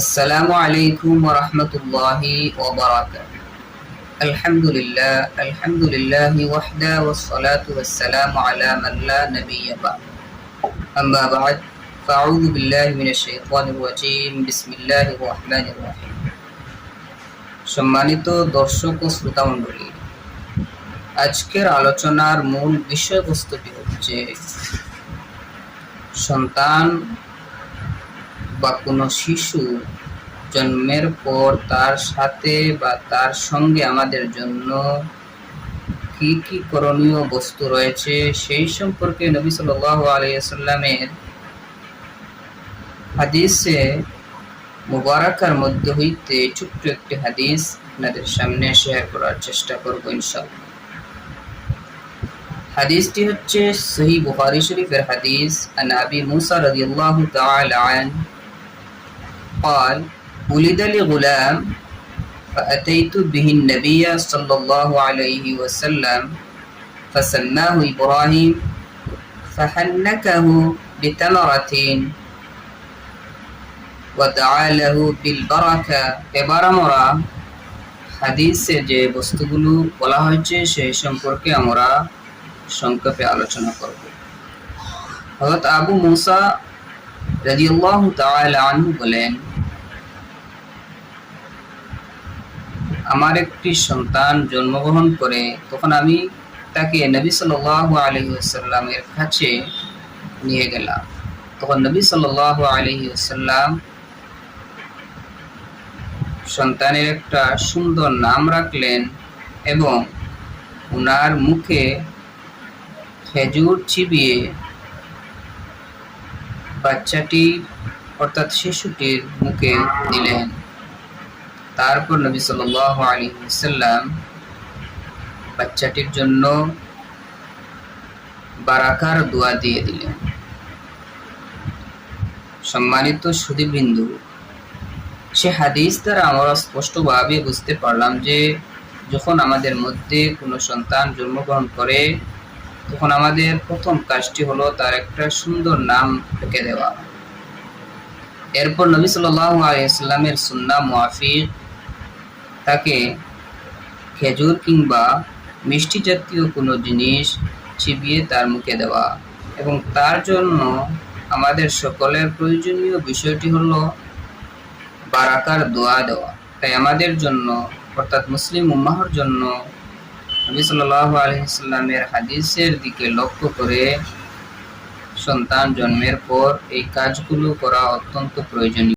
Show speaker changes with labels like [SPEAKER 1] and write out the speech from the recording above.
[SPEAKER 1] আসসালামু আলাইকুম ওয়া রাহমাতুল্লাহি ওয়া বারাকাতুহু। আলহামদুলিল্লাহি ওয়াহদা ওয়াস সালাতু ওয়াস সালামু আলা মান লা নাবিয়্যা বা'দ। আম্মা বা'দ, ফাআউযু বিল্লাহি মিনাশ শাইতানির রাজীম। বিসমিল্লাহির রাহমানির রাহিম। সম্মানিত দর্শক ও শ্রোতা মণ্ডলী, আজকের আলোচনার মূল বিষয়বস্তুটি হচ্ছে সন্তান বা কোনো শিশু জন্মের পর তার সাথে বা তার সঙ্গে আমাদের জন্য কি কি করণীয় বস্তু রয়েছে সেই সম্পর্কে নবী সাল্লাল্লাহু আলাইহি ওয়াসাল্লামের হাদিসে মুবারাকার মধ্য হইতে ছোট্ট একটি হাদিস আপনাদের সামনে শেয়ার করার চেষ্টা করব ইনশাআল্লাহ। হাদিসটি হচ্ছে সহিহ বুখারী শরীফের হাদিস। আন আবি মুসা রাদিয়াল্লাহু তাআলা আনহু قال ولد لي غلام فأتيت به النبي صلى الله عليه وسلم فسماه إبراهيم فحنكه بتمرة ودعا له بالبركة এবার আমরা হাদিসে যে বস্তুগুলো বলা হয়েছে সেই সম্পর্কে আমরা সংক্ষেপে আলোচনা করব। হযরত আবু মুসা রাদিয়াল্লাহু তাআলা আনহু বলেন, আমার একটি সন্তান জন্মগ্রহণ করে তখন আমি তাকে নবী সাল্লাল্লাহু আলাইহি ওয়াসাল্লামের কাছে নিয়ে গেলাম। তখন নবী সাল্লাল্লাহু আলাইহি ওয়াসাল্লাম সন্তানের একটা সুন্দর নাম রাখলেন এবং ওনার মুখে খেজুর চিবিয়ে বাচ্চাটি অর্থাৎ শিশুটির মুখে দিলেন। তারপর নবী সাল্লাল্লাহু আলাইহি ওয়াসাল্লাম বাচ্চাটির জন্য বারাকার দোয়া দিয়ে দিলেন। সম্মানিত সুধীবৃন্দ, সে হাদিস দ্বারা আমরা স্পষ্টভাবে বুঝতে পারলাম যে যখন আমাদের মধ্যে কোনো সন্তান জন্মগ্রহণ করে তখন আমাদের প্রথম কাজটি হলো তার একটা সুন্দর নাম রেখে দেওয়া। এরপর নবী সাল্লাল্লাহু আলাইহি ওয়াসাল্লামের সুন্নাহ মুআফিক তাকে খেজুর কিংবা মিষ্টি জাতীয় কোনো জিনিস চিবিয়ে তার মুখে দেওয়া এবং তার জন্য আমাদের সকলের প্রয়োজনীয় বিষয়টি হলো বারাকার দোয়া দেওয়া। তাই আমাদের জন্য অর্থাৎ মুসলিম উম্মাহর জন্য নবী সাল্লাল্লাহু আলাইহি ওয়াসাল্লামের হাদিসের দিকে লক্ষ্য করে সন্তান জন্মের পর এই কাজগুলো করা অত্যন্ত প্রয়োজনীয়।